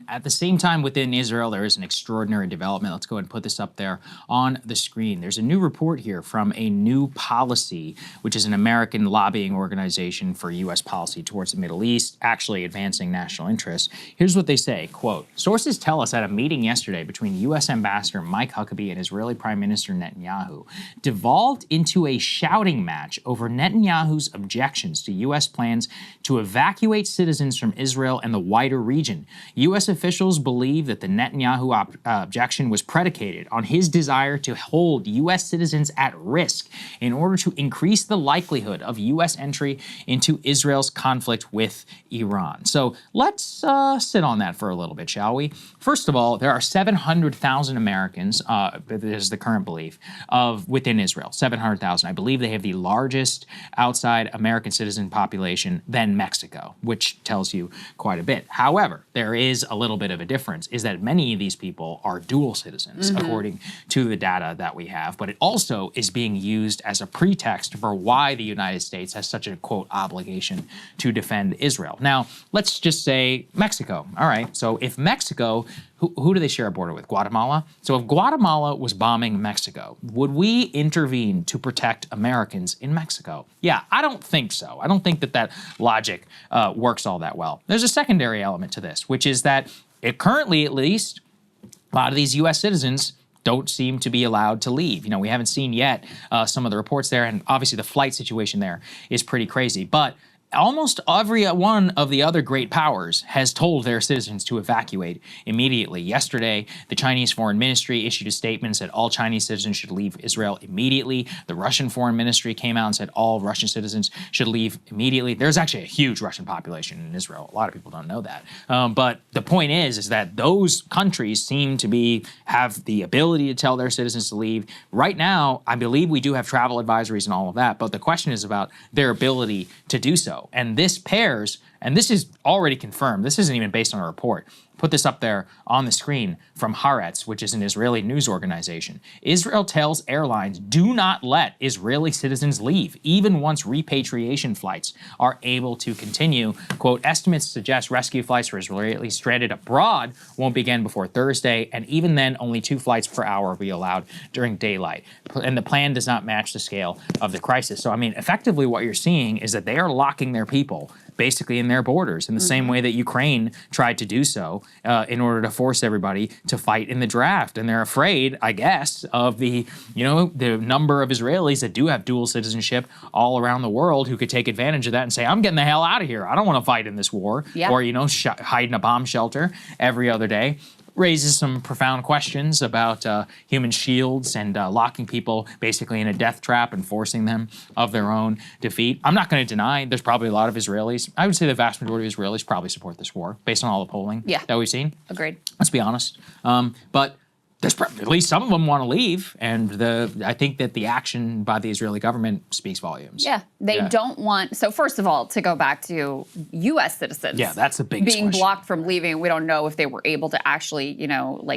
At the same time, within Israel, there is an extraordinary development. Let's go ahead and put this up there on the screen. There's a new report here from a New Policy, which is an American lobbying organization for U.S. policy towards the Middle East, actually advancing national interests. Here's what they say, quote, "Sources tell us at a meeting yesterday between U.S. Ambassador Mike Huckabee and Israeli Prime Minister Netanyahu devolved into a shouting match over Netanyahu's objections to U.S. plans to evacuate citizens from Israel and the wider region. U.S. officials believe that the Netanyahu objection was predicated on his desire to hold U.S. citizens at risk in order to increase the likelihood of U.S. entry into Israel's conflict with Iran." So let's sit on that for a little bit, shall we? First of all, there are 700,000 Americans, this is the current belief, within Israel, 700,000. I believe they have the largest outside American citizen population than Mexico, which tells you quite a bit. However, there is a little bit of a difference, is that many of these people are dual citizens, according to the data that we have, but it also is being used as a pretext for why the United States has such a, quote, obligation to defend Israel. Now, let's just say Mexico. All right, so if Mexico, who do they share a border with? Guatemala? So if Guatemala was bombing Mexico, would we intervene to protect Americans in Mexico? Yeah, I don't think so. I don't think that that logic works all that well. There's a secondary element to this, which is that currently, at least, a lot of these U.S. citizens don't seem to be allowed to leave. You know, we haven't seen yet some of the reports there, and obviously the flight situation there is pretty crazy. But almost every one of the other great powers has told their citizens to evacuate immediately. Yesterday, the Chinese Foreign Ministry issued a statement and said all Chinese citizens should leave Israel immediately. The Russian Foreign Ministry came out and said all Russian citizens should leave immediately. There's actually a huge Russian population in Israel. A lot of people don't know that. But the point is that those countries seem to have the ability to tell their citizens to leave. Right now, I believe we do have travel advisories and all of that, but the question is about their ability to do so. And this pairs, and this is already confirmed, this isn't even based on a report. Put this up there on the screen from Haaretz, which is an Israeli news organization. Israel tells airlines do not let Israeli citizens leave, even once repatriation flights are able to continue. Quote, "Estimates suggest rescue flights for Israelis stranded abroad won't begin before Thursday, and even then, only 2 flights per hour will be allowed during daylight. And the plan does not match the scale of the crisis." So, I mean, effectively what you're seeing is that they are locking their people basically in their borders in the same way that Ukraine tried to do so in order to force everybody to fight in the draft. And they're afraid, I guess, of the number of Israelis that do have dual citizenship all around the world who could take advantage of that and say, I'm getting the hell out of here. I don't want to fight in this war. Yep. Or, hide in a bomb shelter every other day. Raises some profound questions about human shields and locking people basically in a death trap and forcing them of their own defeat. I'm not going to deny there's probably a lot of Israelis. I would say the vast majority of Israelis probably support this war based on all the polling that we've seen. Agreed. Let's be honest. But there's at least some of them want to leave, and I think that the action by the Israeli government speaks volumes. Yeah, they don't want. So first of all, to go back to U.S. citizens, that's the biggest being question. Blocked from leaving. We don't know if they were able to actually,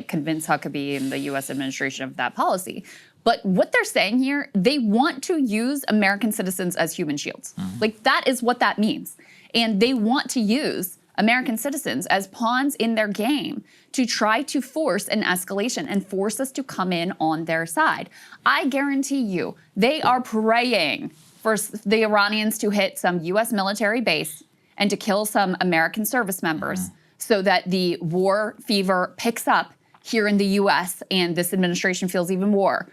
convince Huckabee and the U.S. administration of that policy. But what they're saying here, they want to use American citizens as human shields. Like, that is what that means, and they want to use American citizens as pawns in their game to try to force an escalation and force us to come in on their side. I guarantee you, they are praying for the Iranians to hit some U.S. military base and to kill some American service members so that the war fever picks up here in the U.S. and this administration feels even more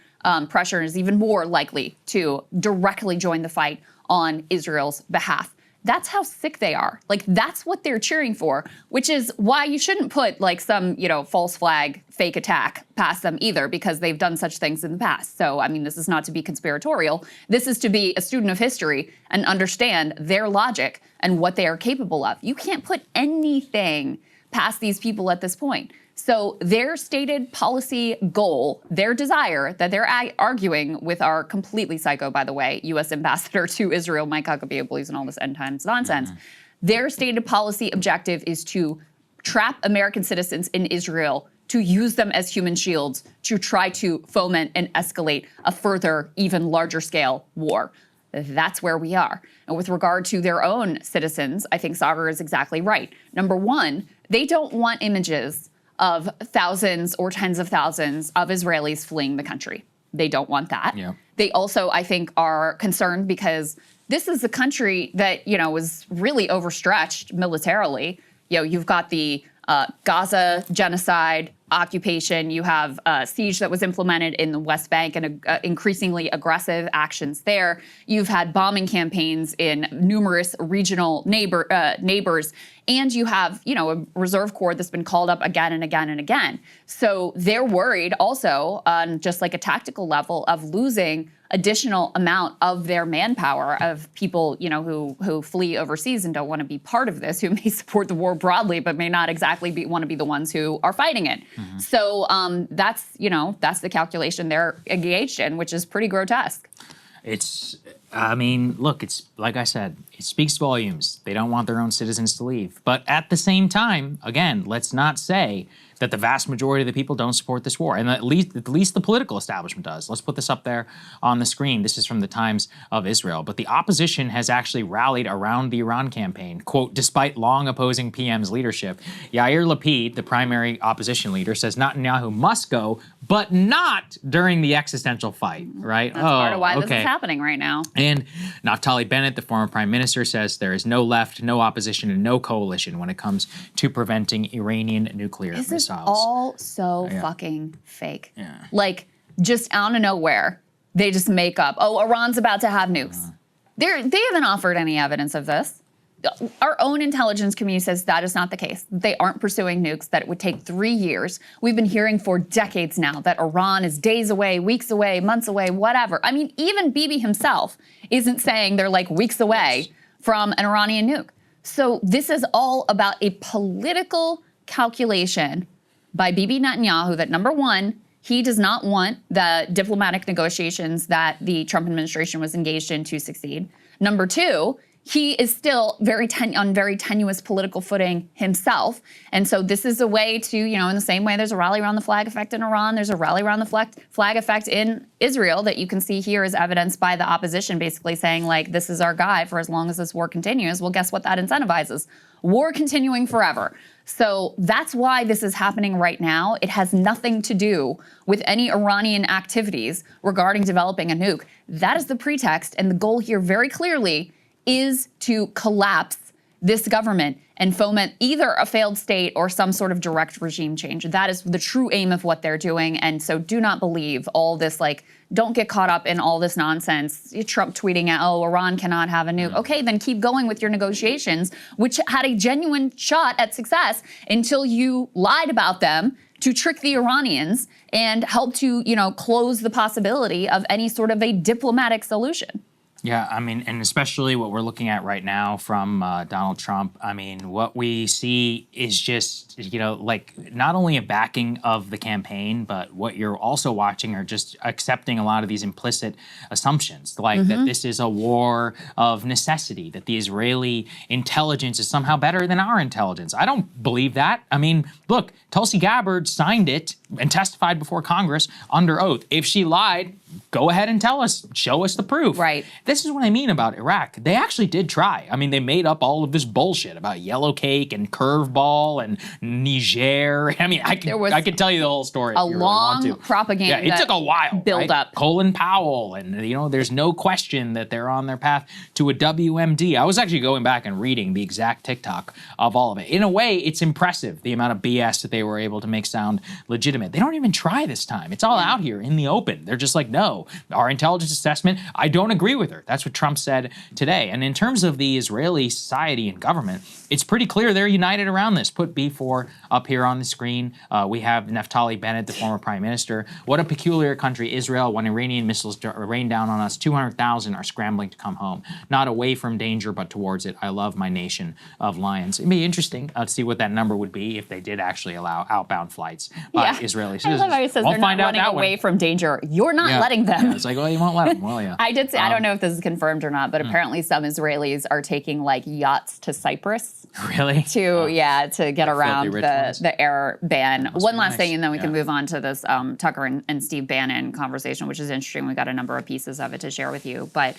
pressure and is even more likely to directly join the fight on Israel's behalf. That's how sick they are. Like, that's what they're cheering for, which is why you shouldn't put like some, false flag, fake attack past them either, because they've done such things in the past. So, I mean, this is not to be conspiratorial. This is to be a student of history and understand their logic and what they are capable of. You can't put anything past these people at this point. So their stated policy goal, their desire that they're arguing with our completely psycho, by the way, U.S. ambassador to Israel, Mike Huckabee, believes in all this end times nonsense. Their stated policy objective is to trap American citizens in Israel, to use them as human shields, to try to foment and escalate a further, even larger scale war. That's where we are. And with regard to their own citizens, I think Saagar is exactly right. Number one, They don't want images of thousands or tens of thousands of Israelis fleeing the country. They don't want that. Yeah. They also, I think, are concerned because this is a country that, was really overstretched militarily. You've got the Gaza genocide, occupation. You have a siege that was implemented in the West Bank and increasingly aggressive actions there. You've had bombing campaigns in numerous regional neighbors. And you have, a reserve corps that's been called up again and again and again. So they're worried also on just like a tactical level of losing additional amount of their manpower of people, who flee overseas and don't want to be part of this, who may support the war broadly, but may not exactly want to be the ones who are fighting it. Mm-hmm. So that's the calculation they're engaged in, which is pretty grotesque. It's like I said, it speaks volumes. They don't want their own citizens to leave. But at the same time, again, let's not say that the vast majority of the people don't support this war, and at least the political establishment does. Let's put this up there on the screen. This is from the Times of Israel. But the opposition has actually rallied around the Iran campaign, quote, despite long opposing PM's leadership. Yair Lapid, the primary opposition leader, says Netanyahu must go, but not during the existential fight, right? That's part of why this is happening right now. And Naftali Bennett, the former prime minister, says there is no left, no opposition, and no coalition when it comes to preventing Iranian nuclear missiles. All so fucking fake. Yeah. Like, just out of nowhere, they just make up, Iran's about to have nukes. They haven't offered any evidence of this. Our own intelligence community says that is not the case. They aren't pursuing nukes, that it would take 3 years. We've been hearing for decades now that Iran is days away, weeks away, months away, whatever. I mean, even Bibi himself isn't saying they're like weeks away from an Iranian nuke. So this is all about a political calculation by Bibi Netanyahu that, number one, he does not want the diplomatic negotiations that the Trump administration was engaged in to succeed. Number two, he is still on very tenuous political footing himself. And so this is a way to, in the same way there's a rally around the flag effect in Iran, there's a rally around the flag effect in Israel that you can see here as evidenced by the opposition basically saying, like, this is our guy for as long as this war continues. Well, guess what that incentivizes? War continuing forever. So that's why this is happening right now. It has nothing to do with any Iranian activities regarding developing a nuke. That is the pretext, and the goal here very clearly is to collapse this government and foment either a failed state or some sort of direct regime change. That is the true aim of what they're doing. And so do not believe all this, don't get caught up in all this nonsense. Trump tweeting out, Iran cannot have a nuke. Okay, then keep going with your negotiations, which had a genuine shot at success until you lied about them to trick the Iranians and help to, close the possibility of any sort of a diplomatic solution. Yeah, and especially what we're looking at right now from Donald Trump, what we see is just, not only a backing of the campaign, but what you're also watching are just accepting a lot of these implicit assumptions, like that this is a war of necessity, that the Israeli intelligence is somehow better than our intelligence. I don't believe that. Look, Tulsi Gabbard signed it and testified before Congress under oath. If she lied, go ahead and tell us, show us the proof. Right. This is what I mean about Iraq. They actually did try. They made up all of this bullshit about yellow cake and curveball and Niger. I could tell you the whole story. A long propaganda. Yeah, it took a while. Build up. Colin Powell, and there's no question that they're on their path to a WMD. I was actually going back and reading the exact TikTok of all of it. In a way, it's impressive the amount of BS that they were able to make sound legitimate. They don't even try this time. It's all out here in the open. They're just like, no, our intelligence assessment, I don't agree with her. That's what Trump said today. And in terms of the Israeli society and government, it's pretty clear they're united around this. Put B4 up here on the screen. We have Naftali Bennett, the former prime minister. What a peculiar country, Israel. When Iranian missiles rain down on us, 200,000 are scrambling to come home. Not away from danger, but towards it. I love my nation of lions. It'd be interesting to see what that number would be if they did actually allow outbound flights by Israeli citizens. I love how he says they're not running away from danger. You're not letting them. Yeah, it's like, well, you won't let them, will you? I did say, I don't know if this is confirmed or not, but apparently some Israelis are taking yachts to Cyprus. Really? To get around the air ban. One last thing, and then we can move on to this Tucker and Steve Bannon conversation, which is interesting. We got a number of pieces of it to share with you. But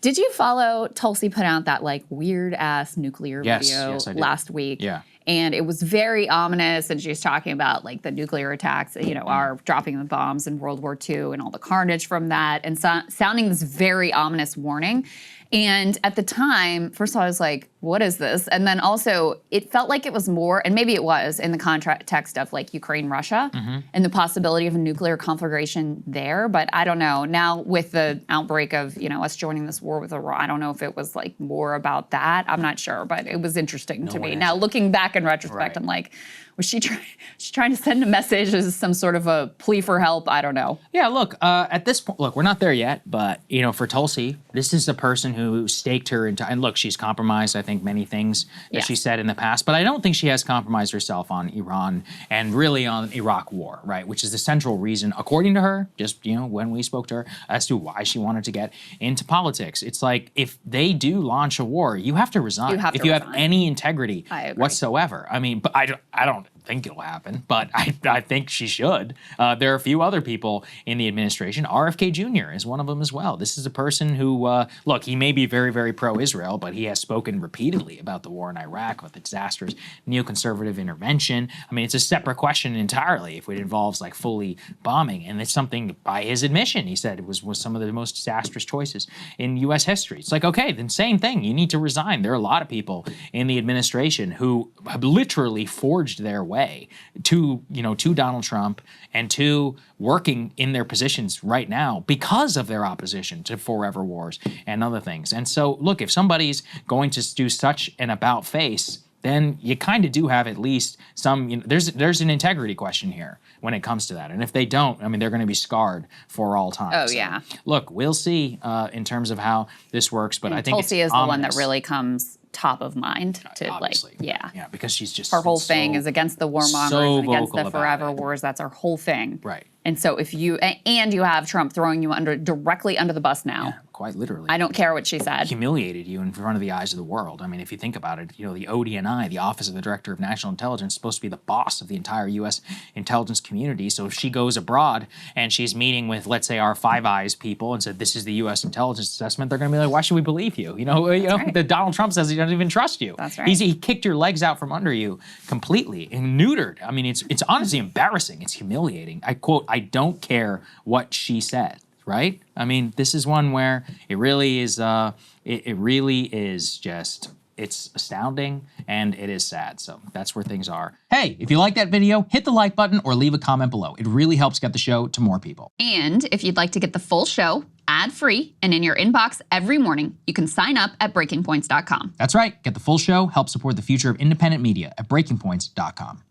did you follow Tulsi put out that weird ass nuclear video I did. last week? Yeah. And it was very ominous. And she was talking about like the nuclear attacks, are dropping the bombs in World War II and all the carnage from that, and sounding this very ominous warning. And at the time, first of all, I was like, what is this? And then also, it felt like it was more, and maybe it was in the context of like Ukraine, Russia, and the possibility of a nuclear conflagration there. But I don't know. Now, with the outbreak of, us joining this war with Iran, I don't know if it was like more about that. I'm not sure, but it was interesting to me. Now, looking back in retrospect, I'm like, was she trying to send a message as some sort of a plea for help? I don't know. Yeah, look, at this point, look, we're not there yet, but, for Tulsi, this is a person who staked her into, and look, she's compromised, I think, many things that she said in the past, but I don't think she has compromised herself on Iran and really on Iraq war, right, which is the central reason, according to her, just, when we spoke to her, as to why she wanted to get into politics. It's like, if they do launch a war, you have to resign. If you have any integrity whatsoever. I mean, but I don't think it'll happen, but I think she should. There are a few other people in the administration. RFK Jr. is one of them as well. This is a person who, look, he may be very, very pro-Israel, but he has spoken repeatedly about the war in Iraq with the disastrous neoconservative intervention. I mean, it's a separate question entirely if it involves like fully bombing, and it's something, by his admission, he said it was some of the most disastrous choices in U.S. history. It's like, okay, then same thing. You need to resign. There are a lot of people in the administration who have literally forged their way to Donald Trump and to working in their positions right now because of their opposition to forever wars and other things. And so, look, if somebody's going to do such an about face, then you kind of do have at least some, there's an integrity question here when it comes to that. And if they don't, I mean, they're going to be scarred for all time. Oh, so, yeah. Look, we'll see in terms of how this works, but I think Tulsi is the one that really comes top of mind to obviously. Yeah, because she's just her whole thing is against the warmongers and against the forever wars. That's our whole thing. Right. And so if you have Trump throwing you directly under the bus now. Yeah, quite literally. I don't care what she said. Humiliated you in front of the eyes of the world. I mean, if you think about it, the ODNI, the Office of the Director of National Intelligence, is supposed to be the boss of the entire U.S. intelligence community. So if she goes abroad and she's meeting with, let's say, our Five Eyes people and said, this is the U.S. intelligence assessment, they're going to be like, why should we believe you? Right. The Donald Trump says he doesn't even trust you. That's right. He kicked your legs out from under you completely and neutered. I mean, it's honestly embarrassing. It's humiliating. I quote, I don't care what she said, right? I mean, this is one where it really is, it really is just, it's astounding and it is sad. So that's where things are. Hey, if you like that video, hit the like button or leave a comment below. It really helps get the show to more people. And if you'd like to get the full show ad-free and in your inbox every morning, you can sign up at breakingpoints.com. That's right. Get the full show, help support the future of independent media at breakingpoints.com.